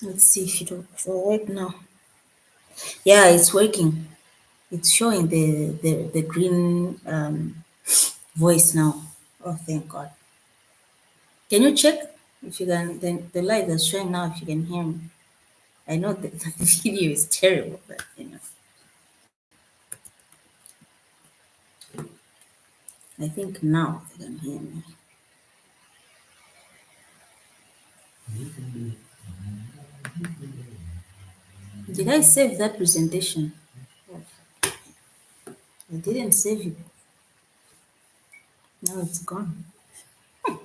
Let's see if it'll work now. Yeah, it's working. It's showing the green voice now. Oh, thank God. Can you check if you can? The light is showing now. If you can hear me, I know that the video is terrible, but I think now they can hear me. Did I save that presentation? I didn't save it. Now it's gone. I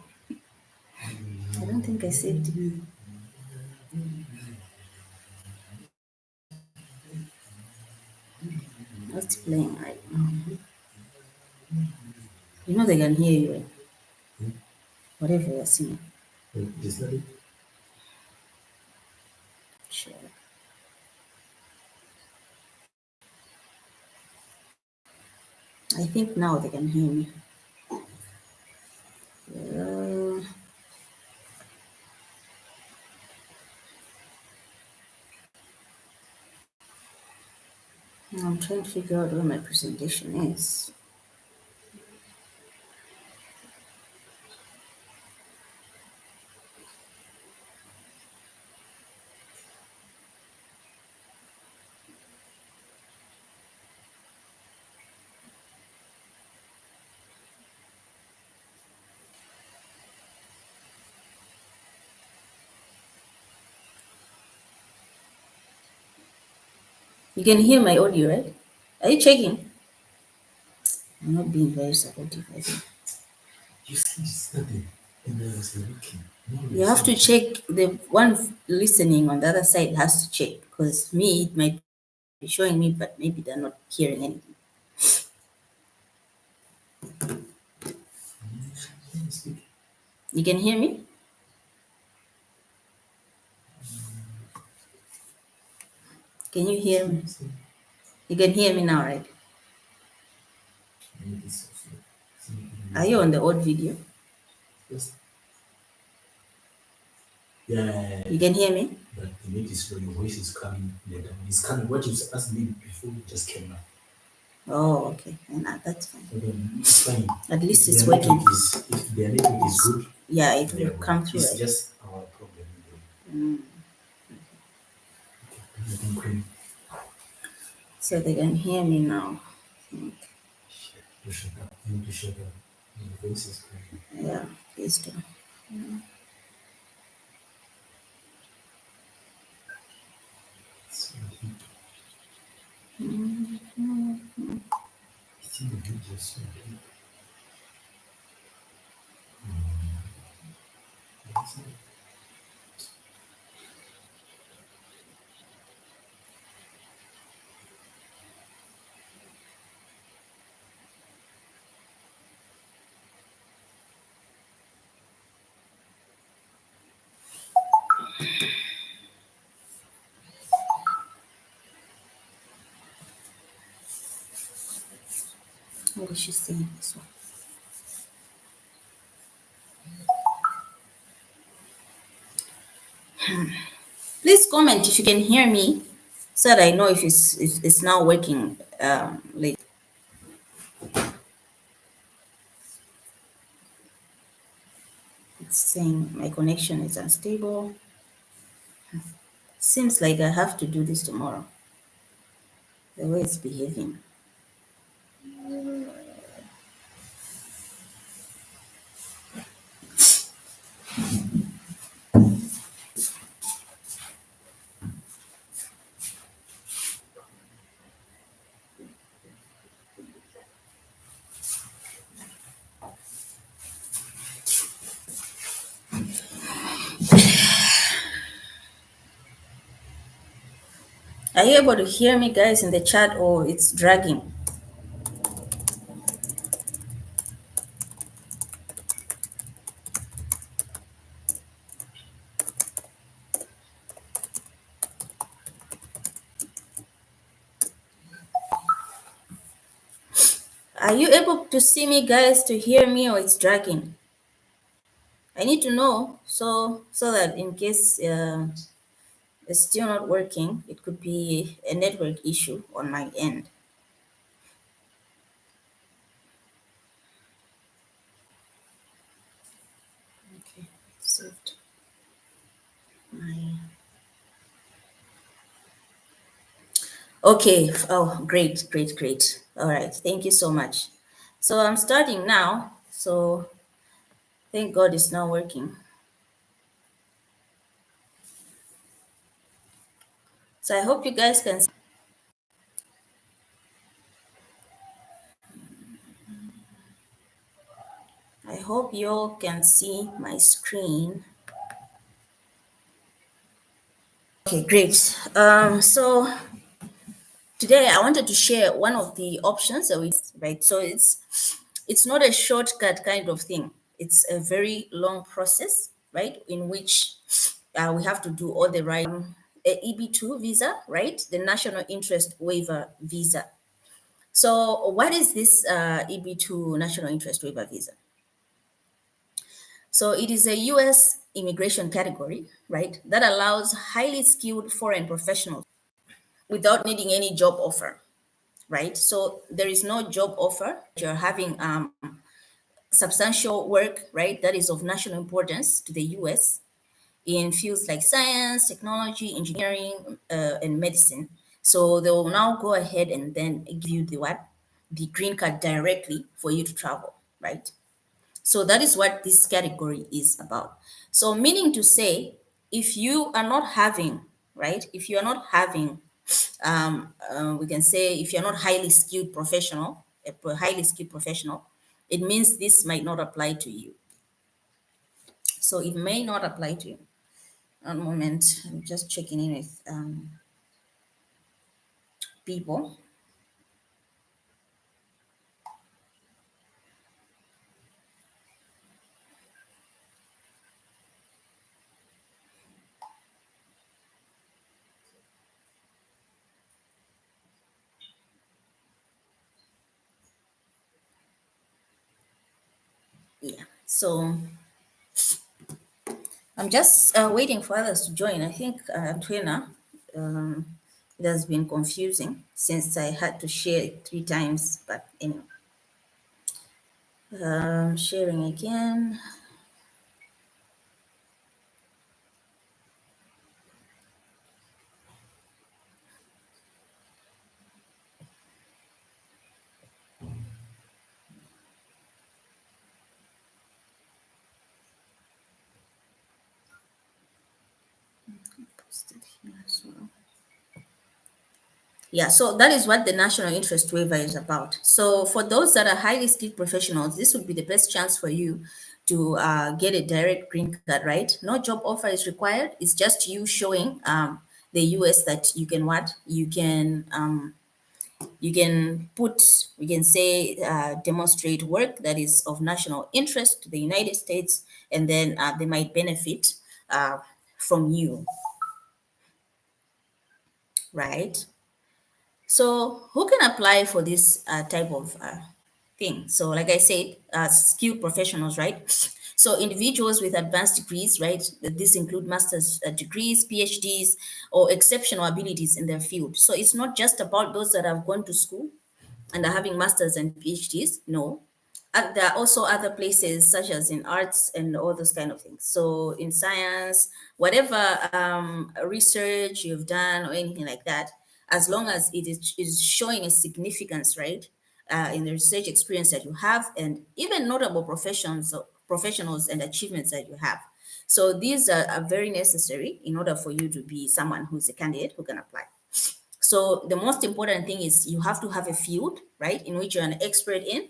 don't think I saved it. It's playing right now. You know they can hear you, right? Whatever you're saying. Sure. I think now they can hear me. Uh, I'm trying to figure out where my presentation is. You can hear my audio, right? Are you checking? I'm not being very supportive, I think. You said it's nothing. And I was looking. You have to check. The one listening on the other side has to check because me, it might be showing me, but maybe they're not hearing anything. You can hear me? Can you hear me? You can hear me now, right? Are you on the old video? Yes. Yeah. You can hear me? But the need is when your voice is coming later. It's coming. What you asked me before just came out. Oh, okay. That's fine. So then it's fine. At least If it's their working. if their network is good, Yeah, it will yeah, come through, it's right? just our problem. Okay. So they can hear me now. You should have. You need to shut up. Your voice is coming. Yeah, please do. It's in the video, so What is she saying? This one. Please comment if you can hear me so that I know if it's now working late. It's saying my connection is unstable. Seems like I have to do this tomorrow. The way it's behaving. Are you able to hear me, guys, in the chat, or it's dragging? Are you able to see me, guys, to hear me, or it's dragging? I need to know so that in case It's still not working. It could be a network issue on my end. Okay, saved my. Okay. Oh, great, great, great. All right. Thank you so much. So I'm starting now. So thank God it's now working. So I hope you guys can. I hope you all can see my screen. Okay, great. So today I wanted to share one of the options that we right. So it's not a shortcut kind of thing. It's a very long process, right? In which we have to do all the right EB2 visa, right? The National Interest Waiver visa. So what is this EB2 National Interest Waiver visa? So it is a US immigration category, right, that allows highly skilled foreign professionals without needing any job offer, right? So there is no job offer. You're having substantial work, right, that is of national importance to the US in fields like science, technology, engineering, and medicine. So they will now go ahead and then give you the what? The green card directly for you to travel, right? So that is what this category is about. So meaning to say, if you are not having, right, if you are not having, we can say if you're not highly skilled professional, highly skilled professional, it means this might not apply to you. So it may not apply to you. One moment, I'm just checking in with people. Yeah. So I'm just waiting for others to join. I think Antoina, um, it has been confusing since I had to share it 3 times. But anyway, sharing again. Post it here as well. Yeah, so that is what the national interest waiver is about. So for those that are highly skilled professionals, this would be the best chance for you to get a direct green card, right? No job offer is required. It's just you showing the US that you can what? You can put, we can say, demonstrate work that is of national interest to the United States, and then they might benefit uh, from you, right? So, who can apply for this type of thing? So, like I said, skilled professionals, right? So, individuals with advanced degrees, right? This include master's degrees, PhDs, or exceptional abilities in their field. So, it's not just about those that have gone to school and are having masters and PhDs. No, there are also other places such as in arts and all those kind of things. So in science, whatever research you've done or anything like that, as long as is showing a significance, right, in the research experience that you have, and even notable professionals and achievements that you have. So these are very necessary in order for you to be someone who's a candidate who can apply. So the most important thing is you have to have a field, right, in which you're an expert in,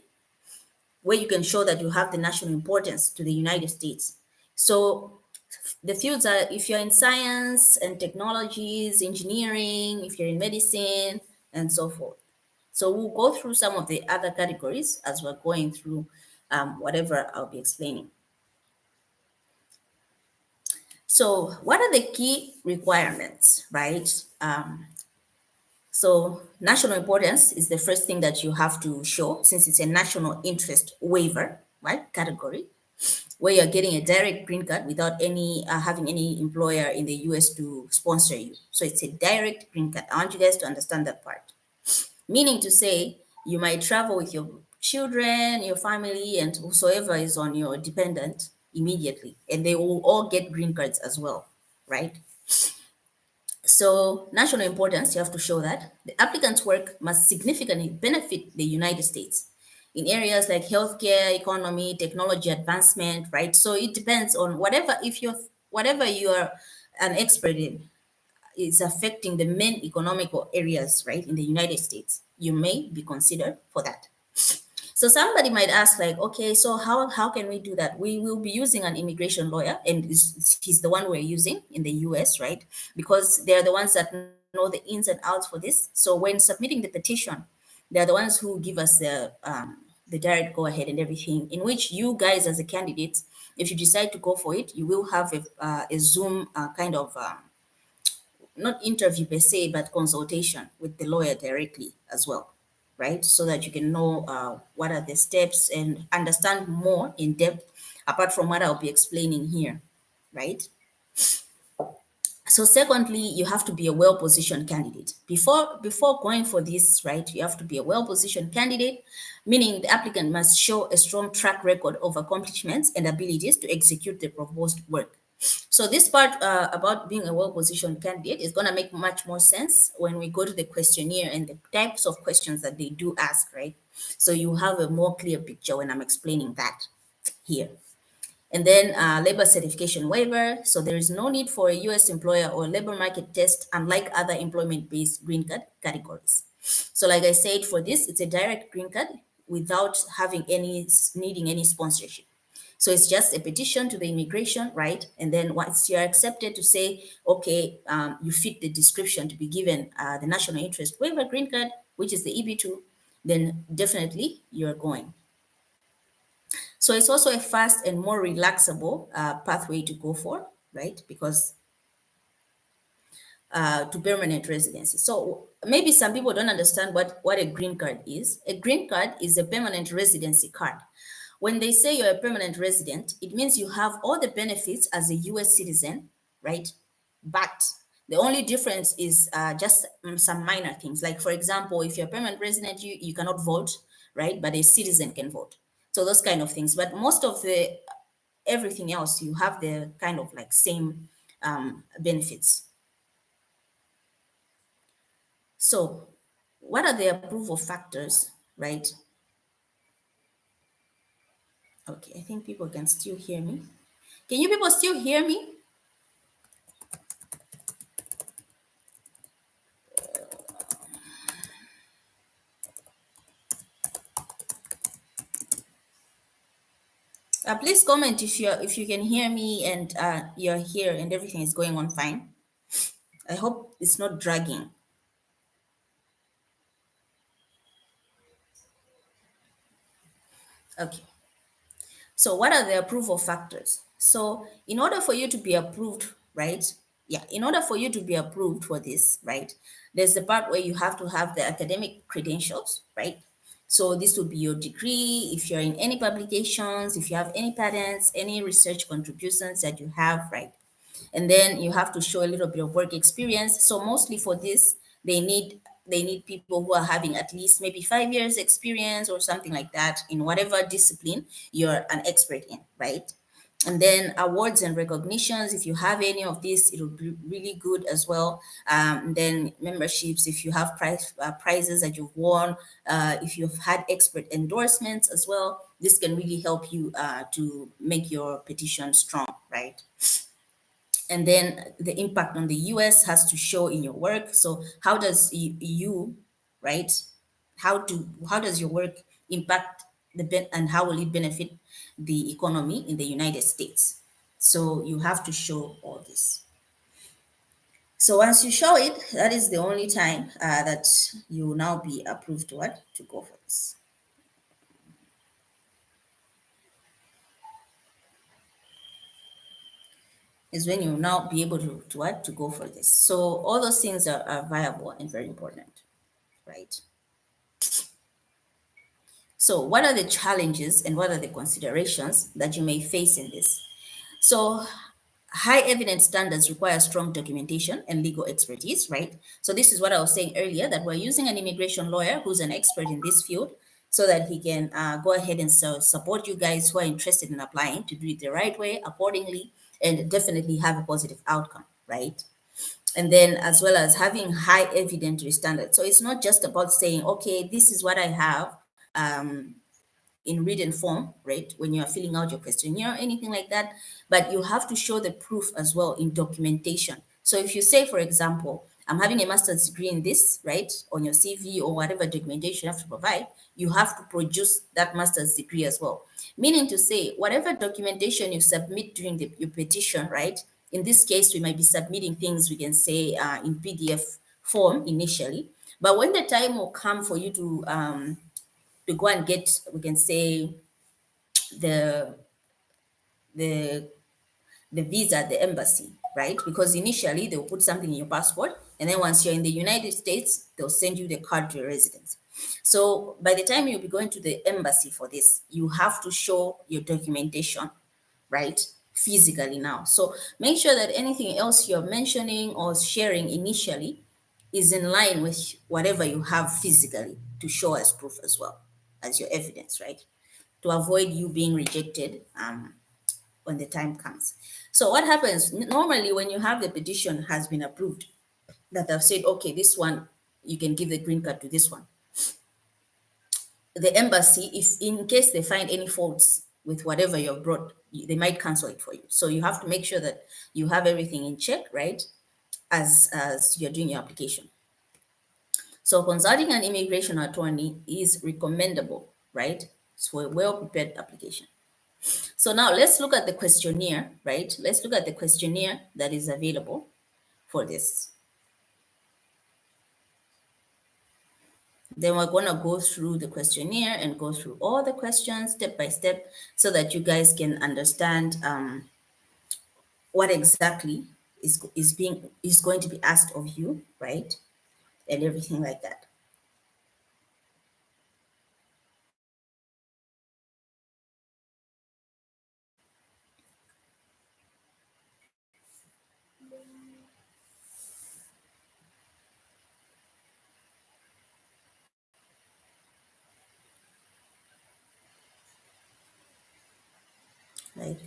where you can show that you have the national importance to the United States. So the fields are, if you're in science and technologies, engineering, if you're in medicine, and so forth. So we'll go through some of the other categories as we're going through whatever I'll be explaining. So what are the key requirements, right? So national importance is the first thing that you have to show, since it's a national interest waiver, right, category. where you're getting a direct green card without any having any employer in the US to sponsor you. So it's a direct green card. I want you guys to understand that part. Meaning to say, you might travel with your children, your family, and whosoever is on your dependent immediately, and they will all get green cards as well, right? So, national importance, you have to show that the applicant's work must significantly benefit the United States in areas like healthcare, economy, technology advancement, right? So it depends on whatever you are an expert in is affecting the main economical areas, right, in the United States. You may be considered for that. So somebody might ask, like, okay, so how can we do that? We will be using an immigration lawyer, and he's the one we're using in the US, right? Because they're the ones that know the ins and outs for this. So when submitting the petition, they're the ones who give us the direct go ahead and everything. In which you guys, as a candidate, if you decide to go for it, you will have a Zoom kind of not interview per se, but consultation with the lawyer directly as well, right? So that you can know what are the steps and understand more in depth apart from what I'll be explaining here, right? So secondly, you have to be a well-positioned candidate. Before going for this, right, you have to be a well-positioned candidate, meaning the applicant must show a strong track record of accomplishments and abilities to execute the proposed work. So this part about being a well-positioned candidate is going to make much more sense when we go to the questionnaire and the types of questions that they do ask, right? So you have a more clear picture when I'm explaining that here. And then labor certification waiver. So there is no need for a US employer or labor market test, unlike other employment-based green card categories. So like I said, for this, it's a direct green card without having any needing any sponsorship. So it's just a petition to the immigration, right? And then once you're accepted to say, okay, you fit the description to be given the national interest waiver green card, which is the EB2, then definitely you're going. So it's also a fast and more relaxable pathway to go for, right? Because to permanent residency. So maybe some people don't understand what a green card is. A green card is a permanent residency card. When they say you're a permanent resident, it means you have all the benefits as a US citizen, right? But the only difference is just some minor things. Like, for example, if you're a permanent resident, you cannot vote, right? But a citizen can vote. So those kind of things. But most of the everything else, you have the kind of like same benefits. So, what are the approval factors, right? Okay, I think people can still hear me. Can you people still hear me? Please comment if you can hear me and you're here and everything is going on fine. I hope it's not dragging. Okay. So what are the approval factors? So in order for you to be approved, right? Yeah, in order for you to be approved for this, right? There's the part where you have to have the academic credentials, right? So this will be your degree, if you're in any publications, if you have any patents, any research contributions that you have, right? And then you have to show a little bit of work experience. So mostly for this, they need people who are having at least maybe 5 years experience or something like that in whatever discipline you're an expert in, right? And then awards and recognitions, if you have any of this, it'll be really good as well. And then memberships, if you have prizes that you've won, if you've had expert endorsements as well, this can really help you to make your petition strong, right? And then the impact on the US has to show in your work. So how does you, right? How does your work impact and how will it benefit the economy in the United States? So you have to show all this. So once you show it, that is the only time that you will now be approved to what to go for this. Is when you will now be able to what to go for this. So all those things are viable and very important, right? So, what are the challenges and what are the considerations that you may face in this? So, high evidence standards require strong documentation and legal expertise, right? So, this is what I was saying earlier, that we're using an immigration lawyer who's an expert in this field so that he can go ahead and support you guys who are interested in applying to do it the right way, accordingly, and definitely have a positive outcome, right? And then as well as having high evidentiary standards. So it's not just about saying, okay, this is what I have in written form, right? When you are filling out your questionnaire or anything like that, but you have to show the proof as well in documentation. So if you say, for example, I'm having a master's degree in this, right, on your CV or whatever documentation you have to provide, you have to produce that master's degree as well. Meaning to say, whatever documentation you submit during your petition, right? In this case, we might be submitting things we can say in PDF form initially, but when the time will come for you to go and get, we can say, the the the visa at the embassy, right? Because initially they'll put something in your passport, and then once you're in the United States, they'll send you the card to your residence. So by the time you'll be going to the embassy for this, you have to show your documentation, right? Physically now. So make sure that anything else you're mentioning or sharing initially is in line with whatever you have physically to show as proof as well as your evidence, right? To avoid you being rejected when the time comes. So what happens normally when you have the petition has been approved, that have said, okay, this one, you can give the green card to this one. The embassy, if in case they find any faults with whatever you've brought, they might cancel it for you. So you have to make sure that you have everything in check, right? As you're doing your application. So consulting an immigration attorney is recommendable, right? So a well-prepared application. So now let's look at the questionnaire, right? Let's look at the questionnaire that is available for this. Then we're going to go through the questionnaire and go through all the questions step by step so that you guys can understand what exactly is going to be asked of you, right? And everything like that. Right.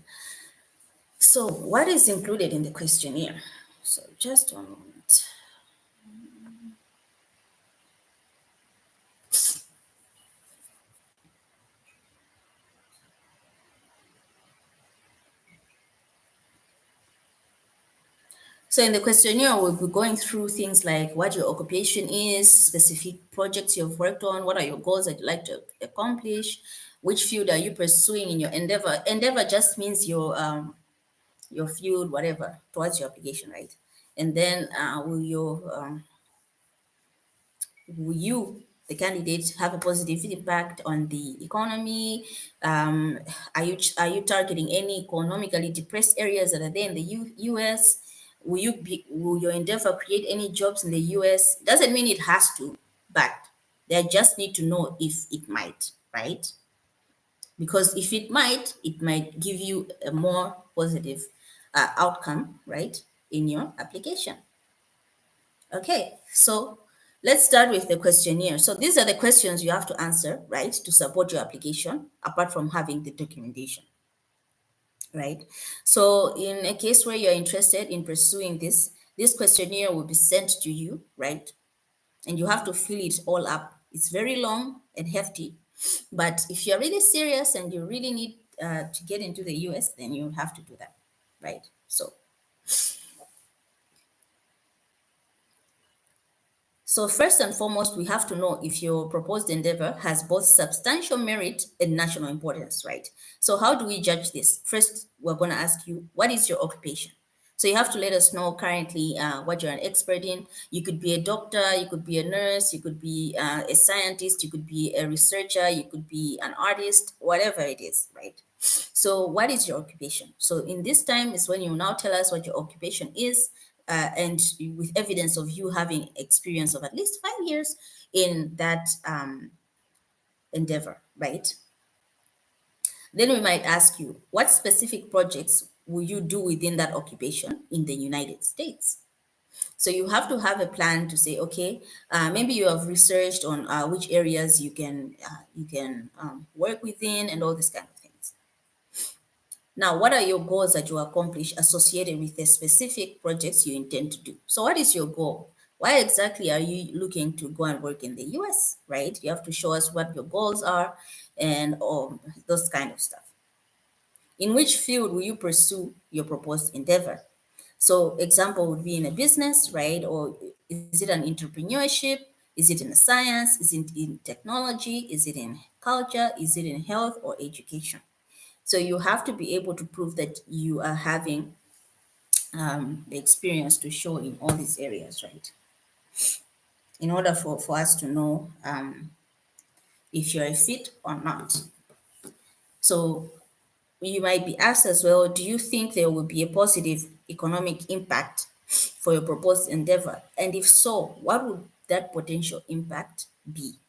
So what is included in the questionnaire? So just one moment. So in the questionnaire, we'll be going through things like what your occupation is, specific projects you've worked on, what are your goals that you'd like to accomplish, which field are you pursuing in your endeavor. Endeavor just means your field, whatever, towards your application, right? And then will you, the candidate, have a positive impact on the economy? Are you targeting any economically depressed areas that are there in the U.S.? Will your endeavor create any jobs in the U.S.? Doesn't mean it has to, but they just need to know if it might, right? Because if it might give you a more positive outcome, right, in your application. Okay, so let's start with the questionnaire. So these are the questions you have to answer, right, to support your application, apart from having the documentation, right? So in a case where you're interested in pursuing this questionnaire will be sent to you, right? And you have to fill it all up. It's very long and hefty, but if you're really serious and you really need to get into the US, then you have to do that, right? So first and foremost, we have to know if your proposed endeavor has both substantial merit and national importance, right? So how do we judge this? First, we're going to ask you, what is your occupation? So you have to let us know currently what you're an expert in. You could be a doctor, you could be a nurse, you could be a scientist, you could be a researcher, you could be an artist, whatever it is, right? So what is your occupation? So in this time is when you now tell us what your occupation is, and with evidence of you having experience of at least 5 years in that endeavor, right? Then we might ask you, what specific projects will you do within that occupation in the United States? So you have to have a plan to say, okay, maybe you have researched on which areas you can work within and all these kind of things. Now, what are your goals that you accomplish associated with the specific projects you intend to do? So, what is your goal? Why exactly are you looking to go and work in the US, right? You have to show us what your goals are and those kind of stuff. In which field will you pursue your proposed endeavor? So, example would be in a business, right? Or is it an entrepreneurship? Is it in science? Is it in technology? Is it in culture? Is it in health or education? So you have to be able to prove that you are having the experience to show in all these areas, right? In order for us to know if you're a fit or not. So you might be asked as well, do you think there will be a positive economic impact for your proposed endeavor? And if so, what would that potential impact be?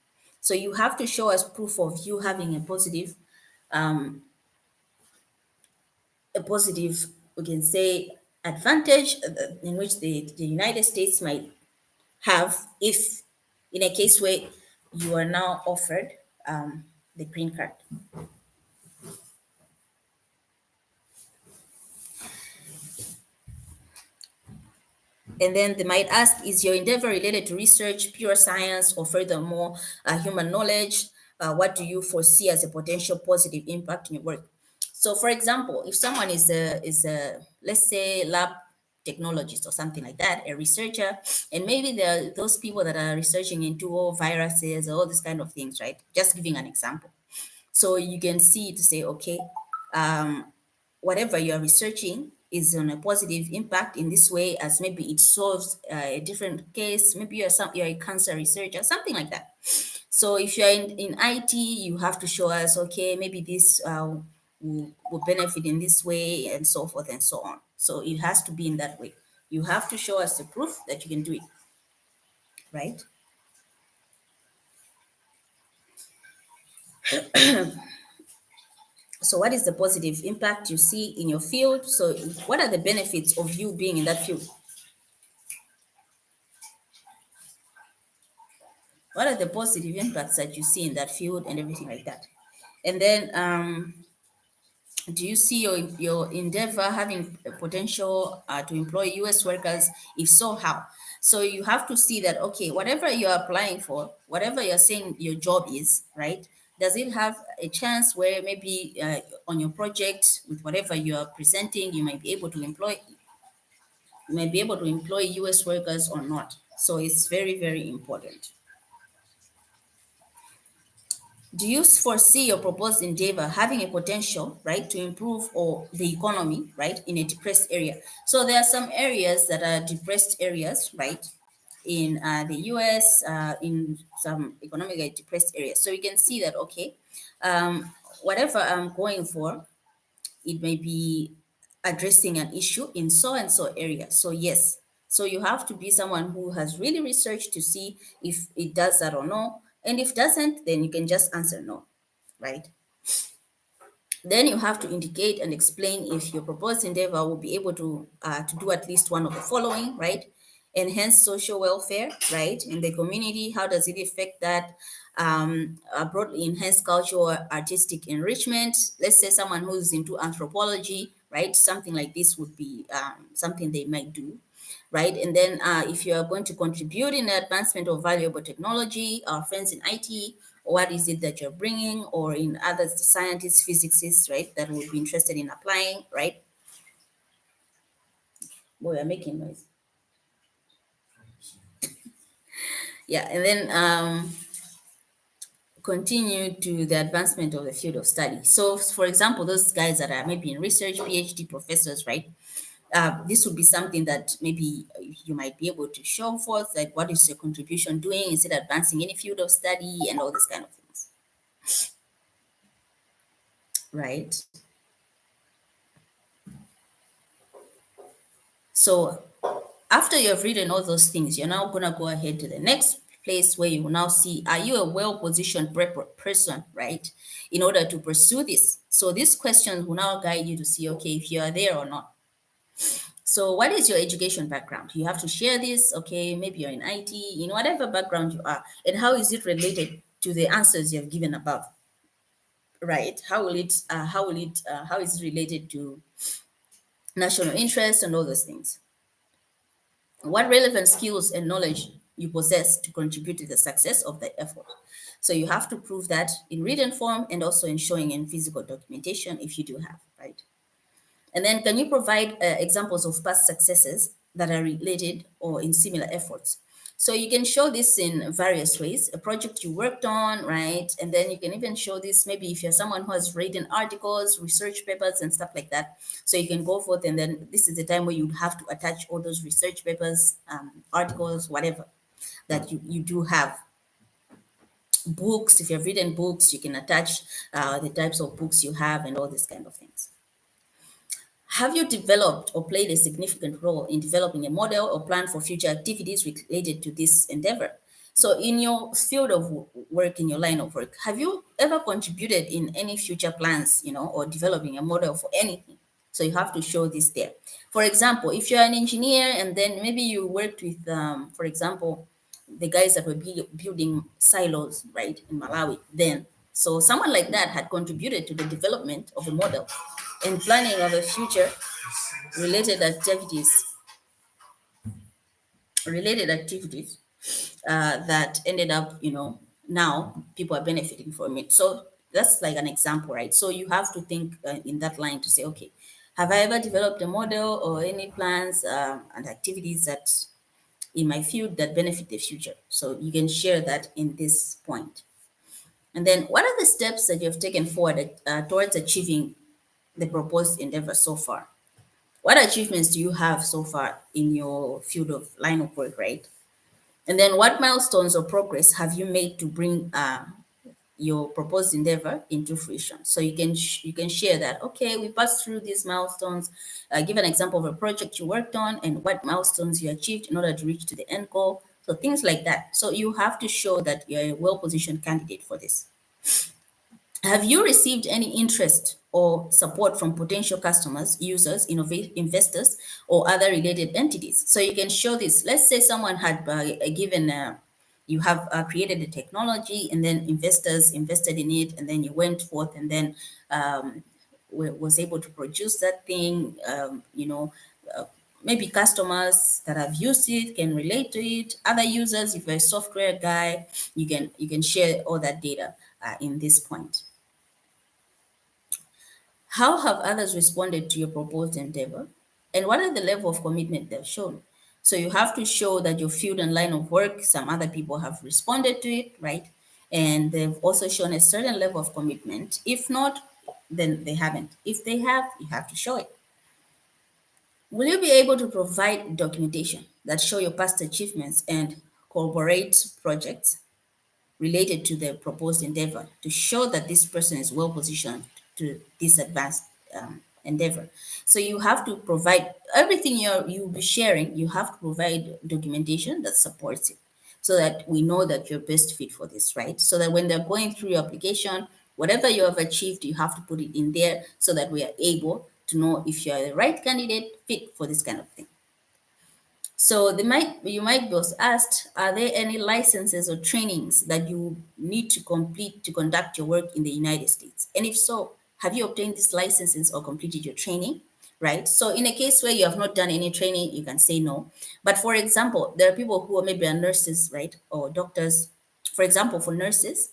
So you have to show us proof of you having a positive, we can say, advantage in which the United States might have if, in a case where you are now offered the green card. And then they might ask, is your endeavor related to research, pure science, or furthermore, human knowledge? What do you foresee as a potential positive impact in your work? So, for example, if someone is a let's say lab technologist or something like that, a researcher, and maybe there are those people that are researching into all viruses, all these kind of things, right? Just giving an example. So you can see to say, okay, whatever you are researching is on a positive impact in this way, as maybe it solves a different case. Maybe you're a cancer researcher, something like that. So if you're in IT, you have to show us, okay, maybe this will benefit in this way, and so forth and so on. So it has to be in that way. You have to show us the proof that you can do it, right? So what is the positive impact you see in your field? So what are the benefits of you being in that field? What are the positive impacts that you see in that field and everything like that? And then do you see your endeavor having a potential to employ US workers? If so, how? So you have to see that, okay, whatever you're applying for, whatever you're saying your job is, right? Does it have a chance where maybe on your project with whatever you are presenting, you might be able to employ US workers or not? So it's very, very important. Do you foresee your proposed endeavor having a potential, right, to improve or the economy, right, in a depressed area? So there are some areas that are depressed areas, right, in the US, in some economically depressed areas. So you can see that, okay, whatever I'm going for, it may be addressing an issue in so and so area. So yes, so you have to be someone who has really researched to see if it does that or no. And if doesn't, then you can just answer no, right? Then you have to indicate and explain if your proposed endeavor will be able to do at least one of the following, right? Enhance social welfare, right, in the community. How does it affect that? Broadly enhance cultural or artistic enrichment. Let's say someone who's into anthropology, right? Something like this would be something they might do, right? And then if you are going to contribute in the advancement of valuable technology, our friends in IT, what is it that you're bringing, or in other scientists, physicists, right, that would be interested in applying, right? Boy, you're making noise. Yeah, and then continue to the advancement of the field of study. So, for example, those guys that are maybe in research, PhD professors, right? This would be something that maybe you might be able to show forth, like what is your contribution doing? Is it advancing any field of study and all these kind of things, right? So after you have written all those things, you're now gonna go ahead to the next place where you will now see, are you a well-positioned person, right, in order to pursue this? So these questions will now guide you to see, okay, if you are there or not. So what is your education background? You have to share this, okay, maybe you're in IT, in whatever background you are, and how is it related to the answers you have given above, right? How is it related to national interest and all those things? What relevant skills and knowledge you possess to contribute to the success of the effort. So you have to prove that in written form and also in showing in physical documentation if you do have, right? And then can you provide examples of past successes that are related or in similar efforts? So you can show this in various ways, a project you worked on, right? And then you can even show this maybe if you're someone who has written articles, research papers, and stuff like that. So you can go forth, and then this is the time where you'd have to attach all those research papers, articles, whatever that you do have. Books, if you've written books, you can attach the types of books you have and all these kind of things. Have you developed or played a significant role in developing a model or plan for future activities related to this endeavor? So, in your field of work, in your line of work, have you ever contributed in any future plans, or developing a model for anything? So, you have to show this there. For example, if you're an engineer and then maybe you worked with, for example, the guys that were building silos, right, in Malawi, then. So, someone like that had contributed to the development of a model and planning of a future related activities that ended up, now people are benefiting from it. So that's like an example, right? So you have to think in that line to say, okay, have I ever developed a model or any plans and activities that in my field that benefit the future? So you can share that in this point. And then what are the steps that you have taken forward towards achieving the proposed endeavor so far? What achievements do you have so far in your field of line of work, right? And then what milestones or progress have you made to bring your proposed endeavor into fruition? So you can share that. Okay, we passed through these milestones. Give an example of a project you worked on and what milestones you achieved in order to reach to the end goal. So things like that. So you have to show that you're a well-positioned candidate for this. Have you received any interest or support from potential customers, users, investors, or other related entities? So you can show this. Let's say someone had you have created a technology, and then investors invested in it, and then you went forth and then was able to produce that thing. Uh, maybe customers that have used it can relate to it. Other users, if you're a software guy, you can share all that data in this point. How have others responded to your proposed endeavor? And what are the level of commitment they've shown? So you have to show that your field and line of work, some other people have responded to it, right? And they've also shown a certain level of commitment. If not, then they haven't. If they have, you have to show it. Will you be able to provide documentation that show your past achievements and corroborate projects related to the proposed endeavor to show that this person is well positioned to this advanced endeavor? So you have to provide everything you'll be sharing. You have to provide documentation that supports it, so that we know that you're best fit for this, right? So that when they're going through your application, whatever you have achieved, you have to put it in there so that we are able to know if you are the right candidate fit for this kind of thing. So you might be also asked, are there any licenses or trainings that you need to complete to conduct your work in the United States? And if so, have you obtained these licenses or completed your training? Right. So in a case where you have not done any training, you can say no. But for example, there are people who are maybe are nurses, right? Or doctors. For example, for nurses,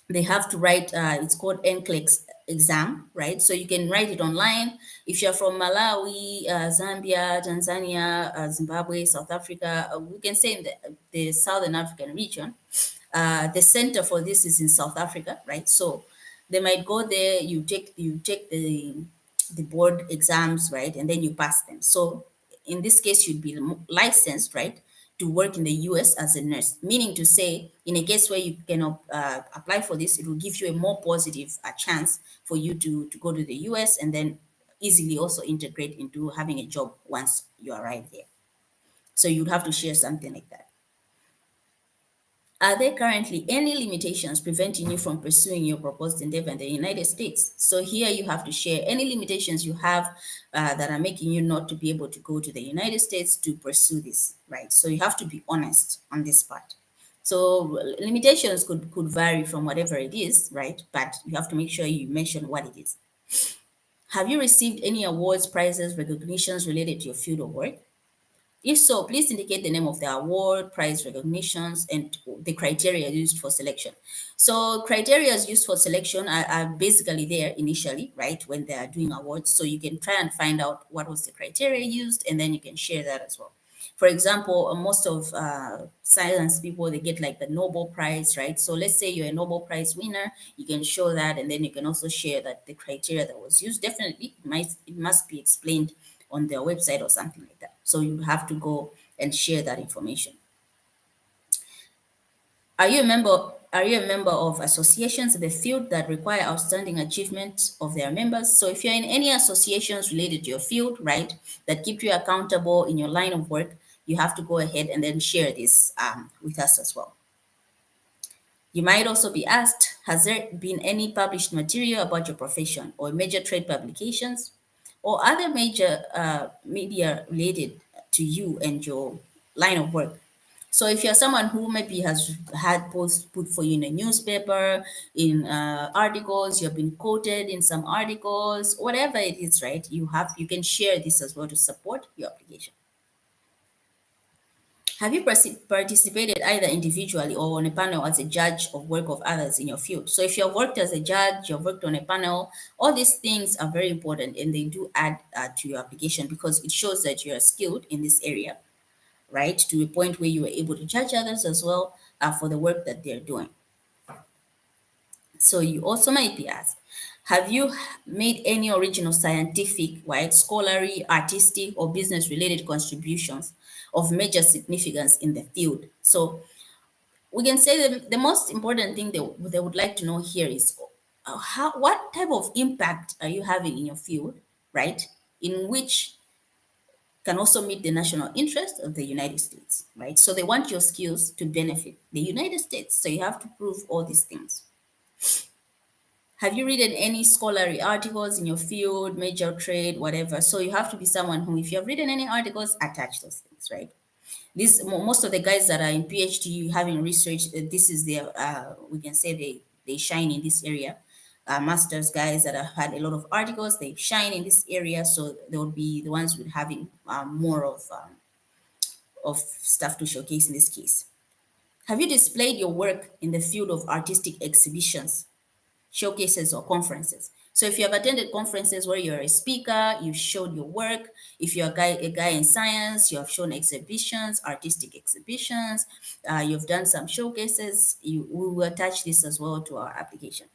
they have to write it's called NCLEX exam, right? So you can write it online. If you're from Malawi, Zambia, Tanzania, Zimbabwe, South Africa, we can say in the Southern African region, the center for this is in South Africa, right? So they might go there, you take the board exams, right? And then you pass them. So in this case, you'd be licensed, right, to work in the US as a nurse. Meaning to say, in a case where you cannot apply for this, it will give you a more positive chance for you to go to the US and then easily also integrate into having a job once you arrive there. So you'd have to share something like that. Are there currently any limitations preventing you from pursuing your proposed endeavor in the United States? So here you have to share any limitations you have that are making you not to be able to go to the United States to pursue this, right? So you have to be honest on this part. So limitations could vary from whatever it is, right? But you have to make sure you mention what it is. Have you received any awards, prizes, recognitions related to your field of work? If so, please indicate the name of the award, prize recognitions, and the criteria used for selection. So criteria used for selection are basically there initially, right, when they are doing awards. So you can try and find out what was the criteria used, and then you can share that as well. For example, most of science people, they get like the Nobel Prize, right? So let's say you're a Nobel Prize winner, you can show that, and then you can also share that the criteria that was used. Definitely, it must be explained on their website or something like that. So you have to go and share that information. Are you a member? Are you a member of associations in the field that require outstanding achievement of their members? So if you're in any associations related to your field, right, that keep you accountable in your line of work, you have to go ahead and then share this with us as well. You might also be asked, has there been any published material about your profession or major trade publications or other major media related to you and your line of work? So if you're someone who maybe has had posts put for you in a newspaper, in articles, you've been quoted in some articles, whatever it is, right? You can share this as well to support your application. Have you participated either individually or on a panel as a judge of work of others in your field? So if you've worked as a judge, you've worked on a panel, all these things are very important and they do add to your application because it shows that you're skilled in this area, right? To a point where you are able to judge others as well for the work that they're doing. So you also might be asked, have you made any original scientific, right, scholarly, artistic, or business related contributions of major significance in the field? So we can say that the most important thing they would like to know here is what type of impact are you having in your field, right? In which can also meet the national interest of the United States, right? So they want your skills to benefit the United States. So you have to prove all these things. Have you written any scholarly articles in your field, major trade, whatever? So you have to be someone who, if you have written any articles, attach those things, right? Most of the guys that are in PhD having research, this is their we can say they shine in this area. Masters guys that have had a lot of articles, they shine in this area, so they will be the ones with having more of stuff to showcase in this case. Have you displayed your work in the field of artistic exhibitions, showcases, or conferences? So if you have attended conferences where you're a speaker, you've showed your work. If you're a guy in science, you have shown exhibitions, artistic exhibitions, you've done some showcases, we will attach this as well to our application,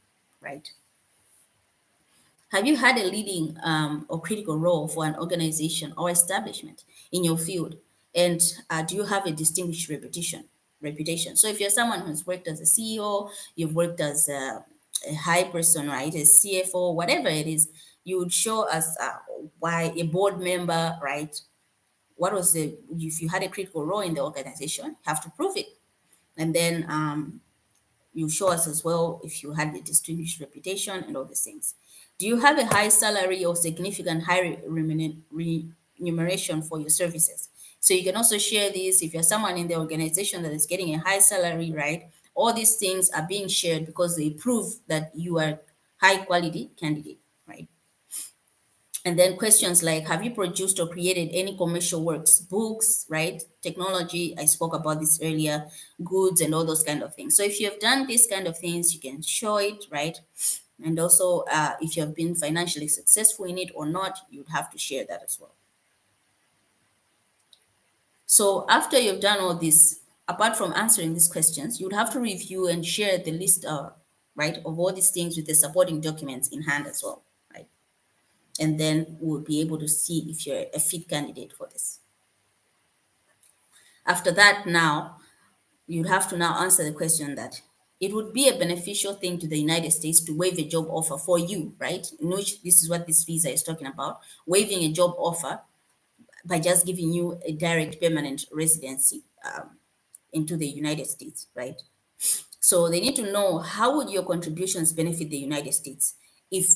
right? Have you had a leading or critical role for an organization or establishment in your field? And do you have a distinguished reputation? So if you're someone who's worked as a CEO, you've worked as a high person, right, a CFO, whatever it is, you would show us why a board member, right? What was if you had a critical role in the organization, you have to prove it. And then you show us as well if you had a distinguished reputation and all these things. Do you have a high salary or significant high remuneration for your services? So you can also share this if you're someone in the organization that is getting a high salary, right? All these things are being shared because they prove that you are high quality candidate, right? And then questions like, have you produced or created any commercial works, books, right? Technology, I spoke about this earlier, goods and all those kind of things. So if you have done these kind of things, you can show it, right? And also, if you have been financially successful in it or not, you'd have to share that as well. So after you've done all this, apart from answering these questions, you'd have to review and share the list, right, of all these things with the supporting documents in hand as well, right? And then we'll be able to see if you're a fit candidate for this. After that, now you'd have to now answer the question that it would be a beneficial thing to the United States to waive a job offer for you, right? In which this is what this visa is talking about, waiving a job offer by just giving you a direct permanent residency into the United States, right? So they need to know, how would your contributions benefit the United States if,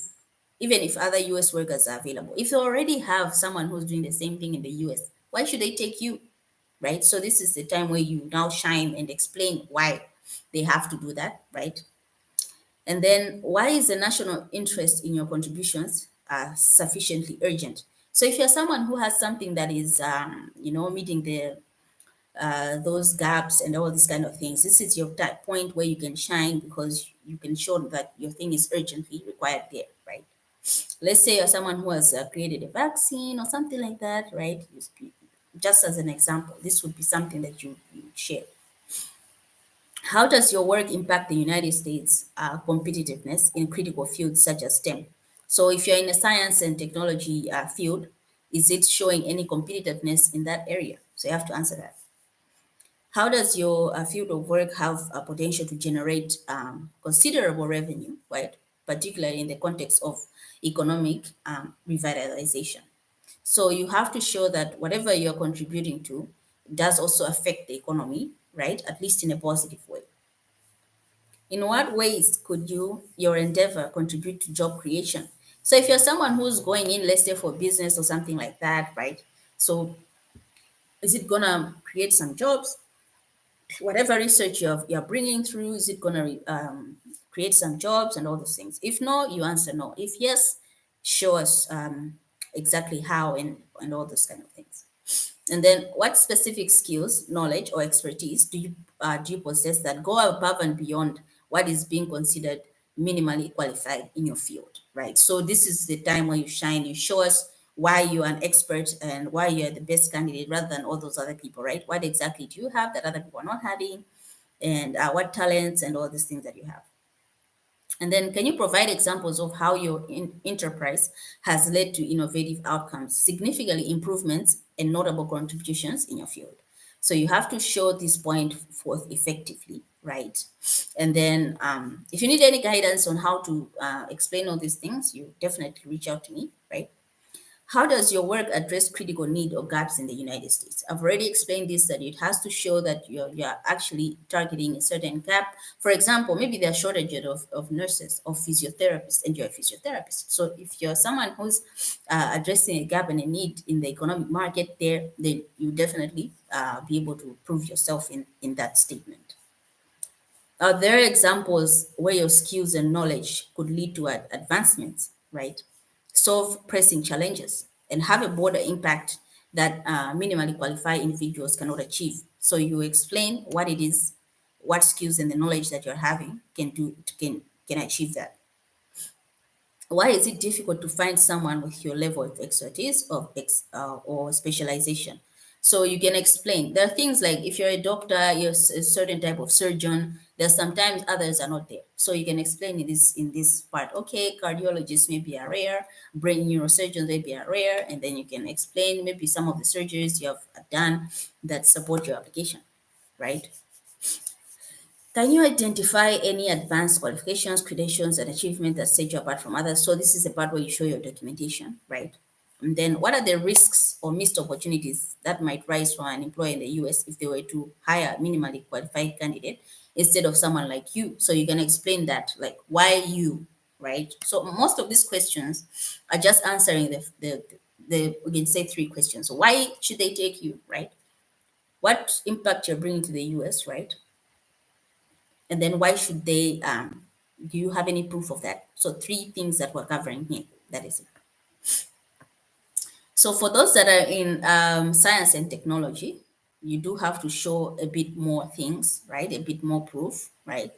even if other US workers are available? If you already have someone who's doing the same thing in the US, why should they take you? Right? So this is the time where you now shine and explain why they have to do that, right? And then, why is the national interest in your contributions sufficiently urgent? So if you're someone who has something that is, meeting the those gaps and all these kind of things, this is your point where you can shine, because you can show that your thing is urgently required there, right? Let's say you're someone who has created a vaccine or something like that, right? Just as an example, this would be something that you share. How does your work impact the United States competitiveness in critical fields such as STEM? So, if you're in a science and technology field, is it showing any competitiveness in that area? So, you have to answer that. How does your field of work have a potential to generate considerable revenue, right? Particularly in the context of economic revitalization. So you have to show that whatever you're contributing to does also affect the economy, right? At least in a positive way. In what ways could your endeavor contribute to job creation? So if you're someone who's going in, let's say for business or something like that, right? So is it gonna create some jobs? Whatever research you're bringing through, is it gonna create some jobs and all those things? If no, you answer no. If yes, show us exactly how and all those kind of things. And then, what specific skills, knowledge, or expertise do you possess that go above and beyond what is being considered minimally qualified in your field, right? So this is the time where you shine. You show us why you're an expert and why you're the best candidate rather than all those other people, right? What exactly do you have that other people are not having, and what talents and all these things that you have. And then, can you provide examples of how your enterprise has led to innovative outcomes, significantly improvements, and notable contributions in your field? So you have to show this point forth effectively, right? And then, if you need any guidance on how to explain all these things, you definitely reach out to me, right? How does your work address critical need or gaps in the United States? I've already explained this, that it has to show that you're actually targeting a certain gap. For example, maybe there are shortages of nurses or physiotherapists, and you're a physiotherapist. So if you're someone who's addressing a gap and a need in the economic market there, then you definitely be able to prove yourself in that statement. Are there examples where your skills and knowledge could lead to advancements, right? Solve pressing challenges and have a broader impact that minimally qualified individuals cannot achieve. So you explain what it is, what skills and the knowledge that you're having can achieve that. Why is it difficult to find someone with your level of expertise or specialization? So you can explain. There are things like, if you're a doctor, you're a certain type of surgeon. There's sometimes others are not there. So you can explain in this part. Okay, cardiologists maybe are rare, brain neurosurgeons maybe are rare, and then you can explain maybe some of the surgeries you have done that support your application, right? Can you identify any advanced qualifications, credentials, and achievements that set you apart from others? So this is the part where you show your documentation, right? And then, what are the risks or missed opportunities that might rise for an employer in the US if they were to hire a minimally qualified candidate instead of someone like you? So you can explain that, like, why you, right? So most of these questions are just answering the we can say three questions. So why should they take you, right? What impact you're bringing to the US, right? And then, why should they do you have any proof of that? So three things that we're covering here. That is it. So for those that are in science and technology, you do have to show a bit more things, right? A bit more proof, right?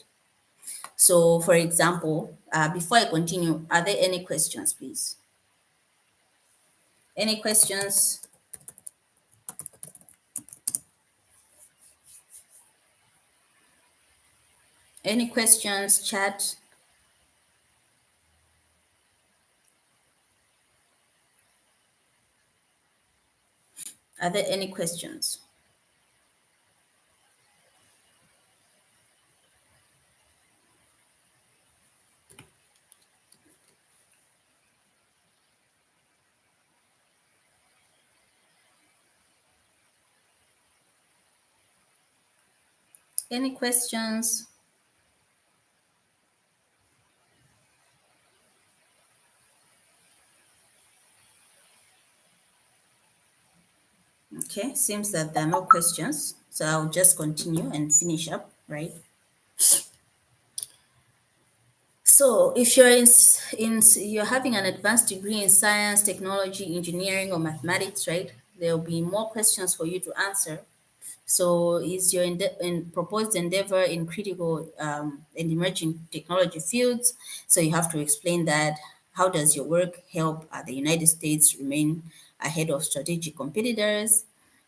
So for example, before I continue, are there any questions, please? Any questions? Any questions, chat? Are there any questions? Any questions? Okay, seems that there are no questions, so I'll just continue and finish up, right? So if you're you're having an advanced degree in science, technology, engineering, or mathematics, right? There'll be more questions for you to answer. So is your proposed endeavor in critical and emerging technology fields? So you have to explain that. How does your work help the United States remain ahead of strategic competitors?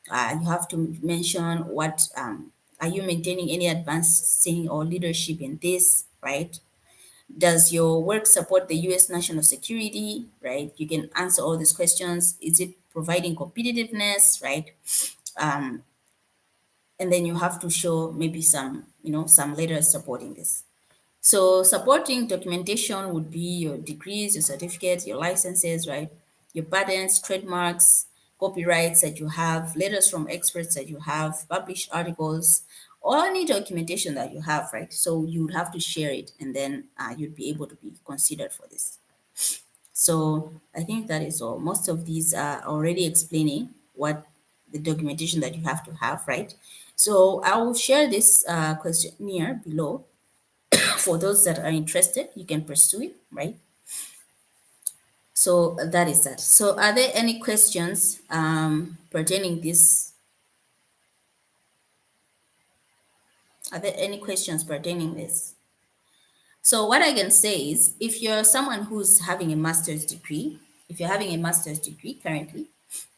You have to mention what are you maintaining any advancing or leadership in this, right? Does your work support the US national security, right? You can answer all these questions. Is it providing competitiveness, right? Um, and then you have to show maybe some, some letters supporting this. So supporting documentation would be your degrees, your certificates, your licenses, right? Your patents, trademarks, copyrights that you have, letters from experts that you have, published articles, or any documentation that you have, right? So you would have to share it, and then you'd be able to be considered for this. So I think that is all. Most of these are already explaining what the documentation that you have to have, right? So I will share this questionnaire below. For those that are interested, you can pursue it, right? So that is that. So are there any questions pertaining this? Are there any questions pertaining this? So what I can say is, if you're someone who's having a master's degree, if you're having a master's degree currently,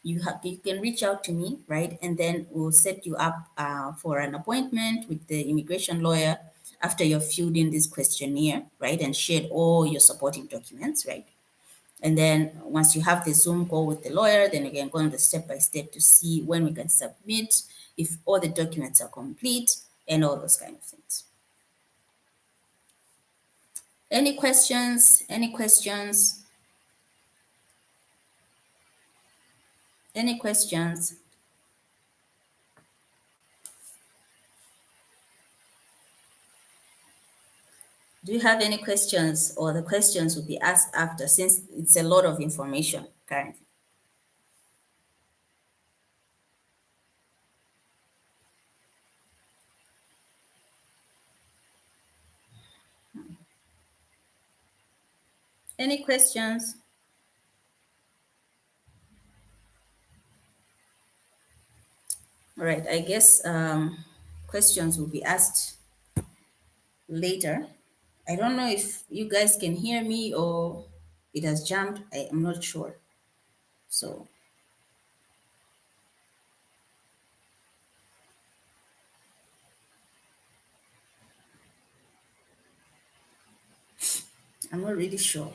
you can reach out to me, right? And then we'll set you up for an appointment with the immigration lawyer after you've filled in this questionnaire, right? And shared all your supporting documents, right? And then once you have the Zoom call with the lawyer, then you can go on the step by step to see when we can submit, if all the documents are complete, and all those kind of things. Any questions? Any questions? Any questions? Do you have any questions, or the questions will be asked after, since it's a lot of information currently? Any questions? All right, I guess questions will be asked later. I don't know if you guys can hear me or it has jumped. I am not sure. So I'm not really sure.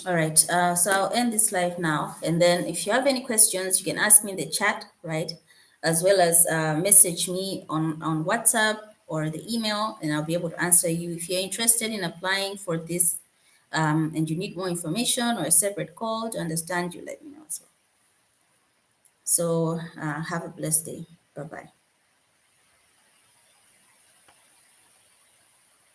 All right, so I'll end this live now. And then if you have any questions, you can ask me in the chat, right? As well as message me on WhatsApp or the email, and I'll be able to answer you. If you're interested in applying for this and you need more information or a separate call to understand, you let me know as well. So have a blessed day. Bye bye.